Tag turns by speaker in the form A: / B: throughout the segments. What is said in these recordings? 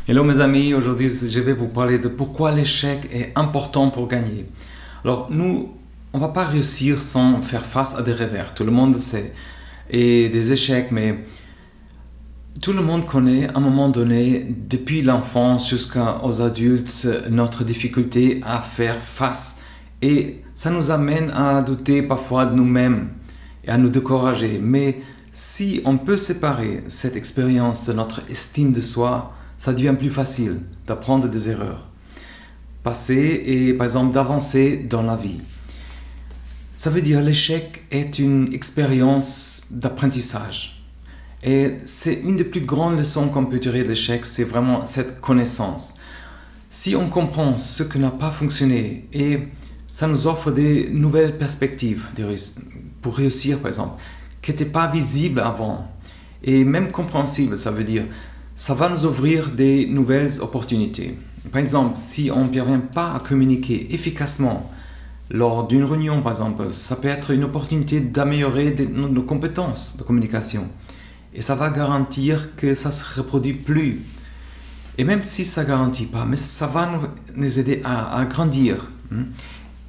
A: Hello mes amis, aujourd'hui je vais vous parler de pourquoi l'échec est important pour gagner. Alors nous, on va pas réussir sans faire face à des revers, tout le monde le sait, et des échecs, mais tout le monde connaît à un moment donné, depuis l'enfance jusqu'aux adultes, notre difficulté à faire face. Et ça nous amène à douter parfois de nous-mêmes et à nous décourager. Mais si on peut séparer cette expérience de notre estime de soi, ça devient plus facile d'apprendre des erreurs passées et par exemple d'avancer dans la vie. Ça veut dire l'échec est une expérience d'apprentissage. Et c'est une des plus grandes leçons qu'on peut tirer de l'échec, c'est vraiment cette connaissance. Si on comprend ce qui n'a pas fonctionné et ça nous offre des nouvelles perspectives pour réussir par exemple, qui n'étaient pas visibles avant et même compréhensibles, ça veut dire ça va nous ouvrir des nouvelles opportunités. Par exemple, si on ne parvient pas à communiquer efficacement lors d'une réunion, par exemple, ça peut être une opportunité d'améliorer nos compétences de communication. Et ça va garantir que ça ne se reproduit plus. Et même si ça ne garantit pas, mais ça va nous aider à grandir.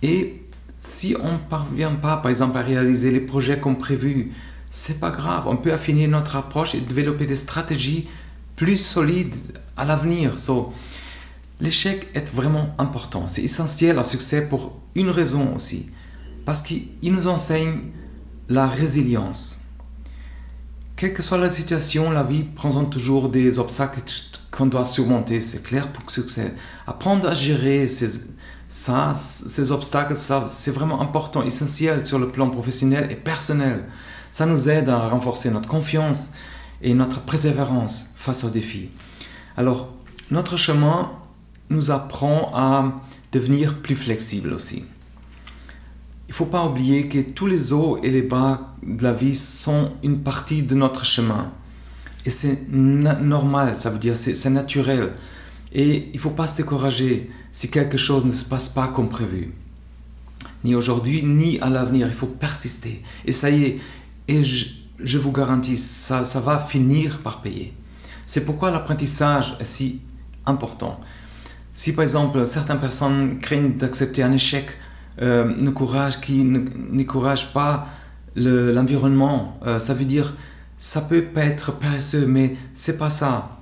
A: Et si on ne parvient pas, par exemple, à réaliser les projets comme prévu, c'est pas grave. On peut affiner notre approche et développer des stratégies plus solide à l'avenir. L'échec est vraiment important. C'est essentiel au succès pour une raison aussi. Parce qu'il nous enseigne la résilience. Quelle que soit la situation, la vie présente toujours des obstacles qu'on doit surmonter, c'est clair, pour le succès. Apprendre à gérer ces obstacles, c'est vraiment important, essentiel sur le plan professionnel et personnel. Ça nous aide à renforcer notre confiance et notre persévérance face aux défis. Alors, notre chemin nous apprend à devenir plus flexible aussi. Il ne faut pas oublier que tous les hauts et les bas de la vie sont une partie de notre chemin. Et c'est normal, ça veut dire c'est naturel. Et il ne faut pas se décourager si quelque chose ne se passe pas comme prévu. Ni aujourd'hui, ni à l'avenir. Il faut persister. Et ça y est. Et je vous garantis, ça va finir par payer. C'est pourquoi l'apprentissage est si important. Si par exemple certaines personnes craignent d'accepter un échec, qui n'encouragent pas l'environnement, ça veut dire ça peut pas être paresseux, mais c'est pas ça.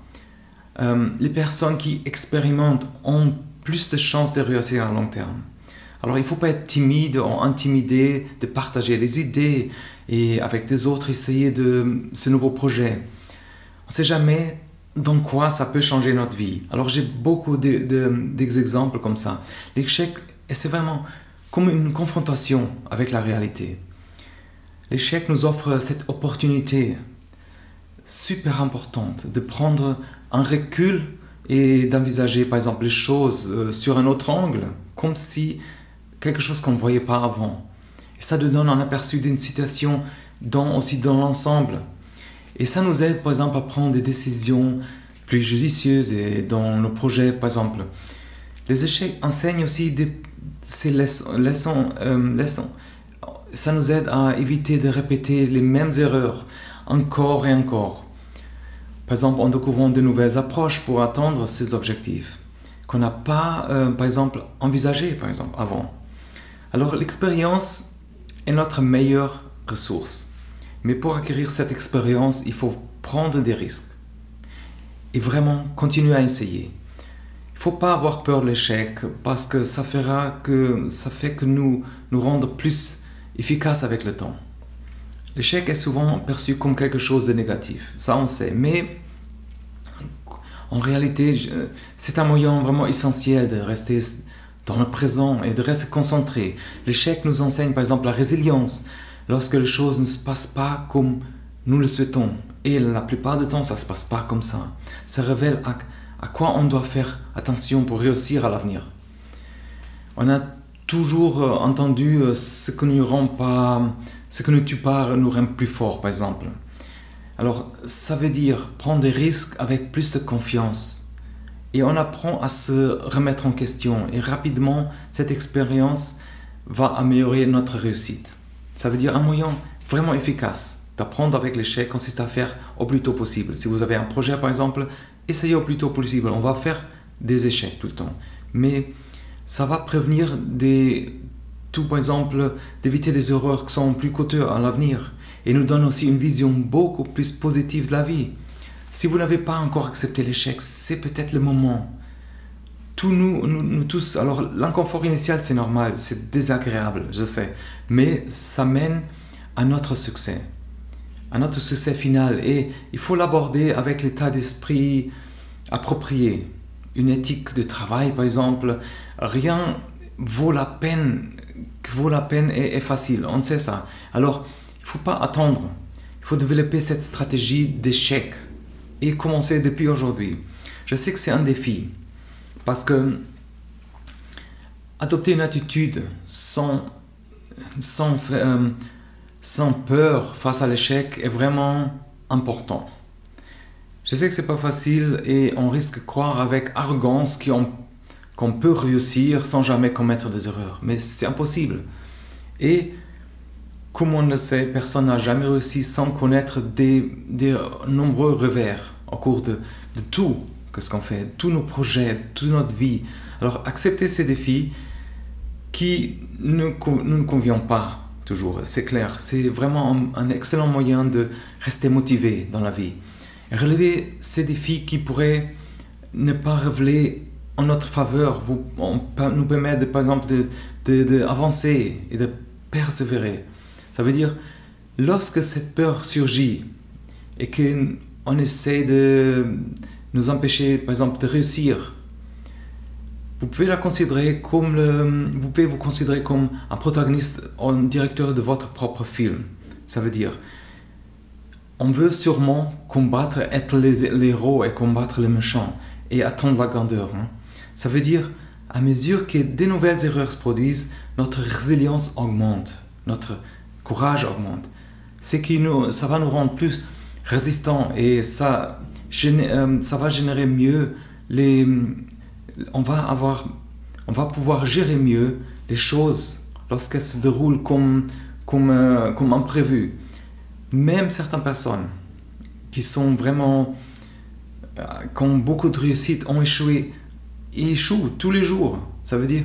A: Les personnes qui expérimentent ont plus de chances de réussir à long terme. Alors il ne faut pas être timide ou intimidé de partager les idées et avec des autres essayer de ce nouveau projet. On ne sait jamais dans quoi ça peut changer notre vie. Alors j'ai beaucoup d'exemples comme ça. L'échec, c'est vraiment comme une confrontation avec la réalité. L'échec nous offre cette opportunité super importante de prendre un recul et d'envisager par exemple les choses sur un autre angle, comme si quelque chose qu'on ne voyait pas avant. Et ça nous donne un aperçu d'une situation aussi dans l'ensemble. Et ça nous aide par exemple à prendre des décisions plus judicieuses et dans nos projets par exemple. Les échecs enseignent aussi ces leçons. Ça nous aide à éviter de répéter les mêmes erreurs encore et encore. Par exemple en découvrant de nouvelles approches pour atteindre ces objectifs qu'on n'a pas par exemple envisagé avant. Alors l'expérience est notre meilleure ressource. Mais pour acquérir cette expérience, il faut prendre des risques. Et vraiment continuer à essayer. Il ne faut pas avoir peur de l'échec parce que ça fait que nous rendons plus efficaces avec le temps. L'échec est souvent perçu comme quelque chose de négatif. Ça on sait. Mais en réalité, c'est un moyen vraiment essentiel de rester dans le présent et de rester concentré. L'échec nous enseigne par exemple la résilience lorsque les choses ne se passent pas comme nous le souhaitons. Et la plupart du temps, ça ne se passe pas comme ça. Ça révèle à quoi on doit faire attention pour réussir à l'avenir. On a toujours entendu ce que nous tue pas nous rend plus fort, par exemple. Alors, ça veut dire prendre des risques avec plus de confiance. Et on apprend à se remettre en question. Et rapidement, cette expérience va améliorer notre réussite. Ça veut dire un moyen vraiment efficace d'apprendre avec l'échec consiste à faire au plus tôt possible. Si vous avez un projet par exemple, essayer au plus tôt possible. On va faire des échecs tout le temps. Mais ça va prévenir tout, par exemple, d'éviter des erreurs qui sont plus coûteuses à l'avenir et nous donne aussi une vision beaucoup plus positive de la vie. Si vous n'avez pas encore accepté l'échec, c'est peut-être le moment. Nous tous, alors l'inconfort initial c'est normal, c'est désagréable, je sais, mais ça mène à notre succès final, et il faut l'aborder avec l'état d'esprit approprié. Une éthique de travail par exemple, rien vaut la peine et est facile, on sait ça. Alors il ne faut pas attendre, il faut développer cette stratégie d'échec et commencer depuis aujourd'hui. Je sais que c'est un défi, parce que adopter une attitude sans peur face à l'échec est vraiment important. Je sais que c'est pas facile et on risque de croire avec arrogance qu'on peut réussir sans jamais commettre des erreurs, mais c'est impossible. Et comme on le sait, personne n'a jamais réussi sans connaître des nombreux revers au cours de tout ce qu'on fait, tous nos projets, toute notre vie. Alors accepter ces défis qui ne nous conviennent pas toujours, c'est clair. C'est vraiment un excellent moyen de rester motivé dans la vie. Et relever ces défis qui pourraient ne pas révéler en notre faveur, nous permettre par exemple d'avancer et de persévérer. Ça veut dire, lorsque cette peur surgit et qu'on essaie de nous empêcher, par exemple, de réussir, vous pouvez vous considérer comme un protagoniste, un directeur de votre propre film. Ça veut dire, on veut sûrement être les héros et combattre les méchants et atteindre la grandeur. Ça veut dire, à mesure que des nouvelles erreurs se produisent, notre résilience augmente, notre courage augmente. Ça va nous rendre plus résistants et ça va générer mieux on va pouvoir gérer mieux les choses lorsqu'elles se déroulent comme imprévu. Même certaines personnes qui sont vraiment qui ont beaucoup de réussite ont échoué et échouent tous les jours. Ça veut dire,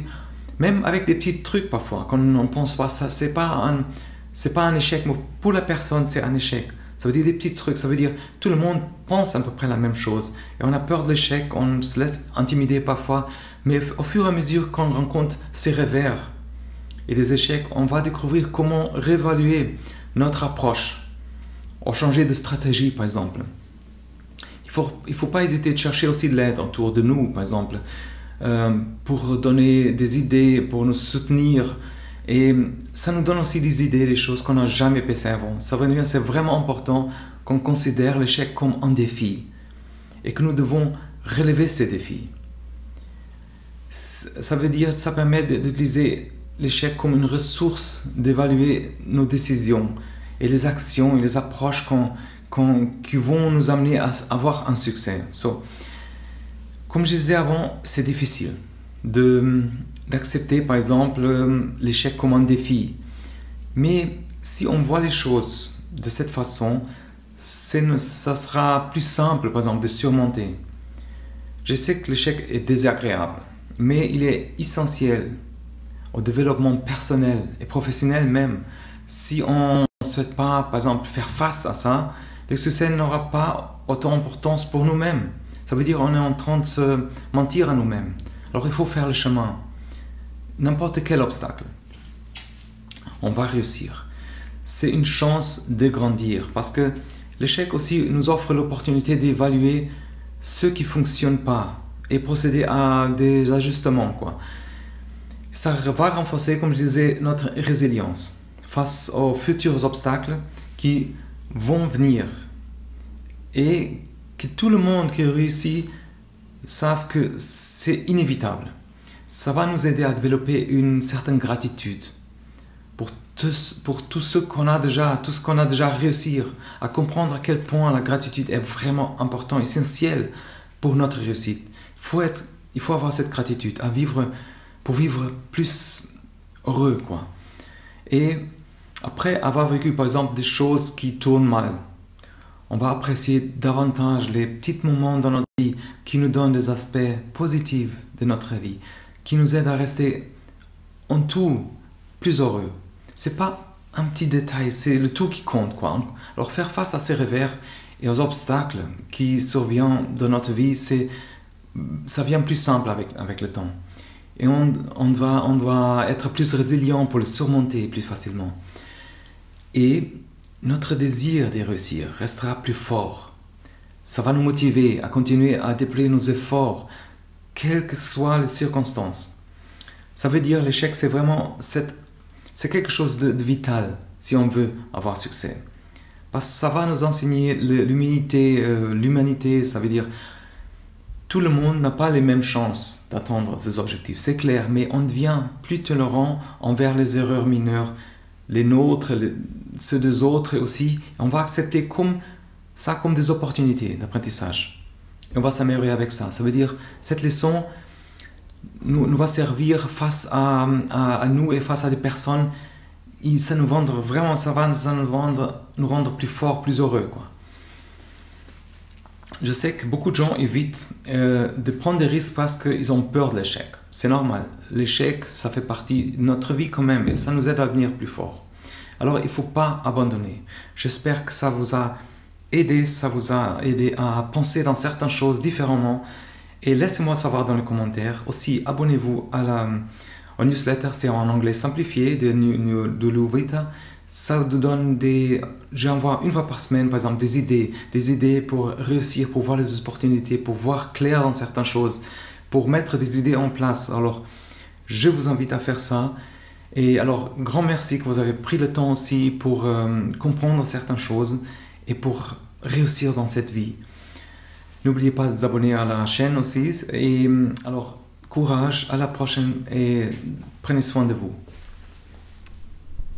A: même avec des petits trucs parfois, quand on ne pense pas ça, c'est pas un échec, mais pour la personne c'est un échec. Ça veut dire des petits trucs, ça veut dire tout le monde pense à peu près la même chose. Et on a peur de l'échec, on se laisse intimider parfois, mais au fur et à mesure qu'on rencontre ces revers et des échecs, on va découvrir comment réévaluer notre approche, ou changer de stratégie par exemple. Il faut pas hésiter de chercher aussi de l'aide autour de nous, par exemple, pour donner des idées, pour nous soutenir. Et ça nous donne aussi des idées, des choses qu'on n'a jamais pensé avant. Ça veut dire que c'est vraiment important qu'on considère l'échec comme un défi et que nous devons relever ces défis. Ça veut dire, ça permet d'utiliser l'échec comme une ressource d'évaluer nos décisions et les actions et les approches qui vont nous amener à avoir un succès. Comme je disais avant, c'est difficile d'accepter par exemple l'échec comme un défi. Mais si on voit les choses de cette façon, ça sera plus simple par exemple de surmonter. Je sais que l'échec est désagréable, mais il est essentiel au développement personnel et professionnel même. Si on ne souhaite pas par exemple faire face à ça, le succès n'aura pas autant d'importance pour nous-mêmes. Ça veut dire qu'on est en train de se mentir à nous-mêmes. Alors il faut faire le chemin. N'importe quel obstacle, on va réussir. C'est une chance de grandir parce que l'échec aussi nous offre l'opportunité d'évaluer ce qui ne fonctionne pas et procéder à des ajustements, Ça va renforcer, comme je disais, notre résilience face aux futurs obstacles qui vont venir et que tout le monde qui réussit savent que c'est inévitable. Ça va nous aider à développer une certaine gratitude pour tout ce qu'on a déjà réussi, à comprendre à quel point la gratitude est vraiment importante, essentielle pour notre réussite. Il faut avoir cette gratitude pour vivre plus heureux, Et après avoir vécu par exemple des choses qui tournent mal, On va apprécier davantage les petits moments dans notre vie qui nous donnent des aspects positifs de notre vie, qui nous aident à rester en tout plus heureux. C'est pas un petit détail, c'est le tout qui compte, quoi. Alors faire face à ces revers et aux obstacles qui surviennent dans notre vie, ça vient plus simple avec le temps. Et on doit être plus résilient pour le surmonter plus facilement. Et notre désir de réussir restera plus fort. Ça va nous motiver à continuer à déployer nos efforts, quelles que soient les circonstances. Ça veut dire l'échec, c'est quelque chose de vital si on veut avoir succès. Parce que ça va nous enseigner l'humanité, ça veut dire tout le monde n'a pas les mêmes chances d'atteindre ses objectifs, c'est clair, mais on devient plus tolérant envers les erreurs mineures, les nôtres, ceux des autres aussi. On va accepter ça comme des opportunités d'apprentissage. Et on va s'améliorer avec ça. Ça veut dire cette leçon nous va servir face à nous et face à des personnes. Ça nous rendre vraiment, ça va nous rendre plus forts, plus heureux, quoi. Je sais que beaucoup de gens évitent de prendre des risques parce qu'ils ont peur de l'échec. C'est normal. L'échec, ça fait partie de notre vie quand même et ça nous aide à devenir plus forts. Alors, il ne faut pas abandonner. J'espère que ça vous a aidé à penser dans certaines choses différemment. Et laissez-moi savoir dans les commentaires. Aussi, abonnez-vous au newsletter, c'est en anglais simplifié de Luvita. Ça vous donne j'envoie une fois par semaine, par exemple, des idées pour réussir, pour voir les opportunités, pour voir clair dans certaines choses, pour mettre des idées en place. Alors, je vous invite à faire ça. Et alors, grand merci que vous avez pris le temps aussi pour comprendre certaines choses et pour réussir dans cette vie. N'oubliez pas de vous abonner à la chaîne aussi. Et alors, courage, à la prochaine et prenez soin de vous.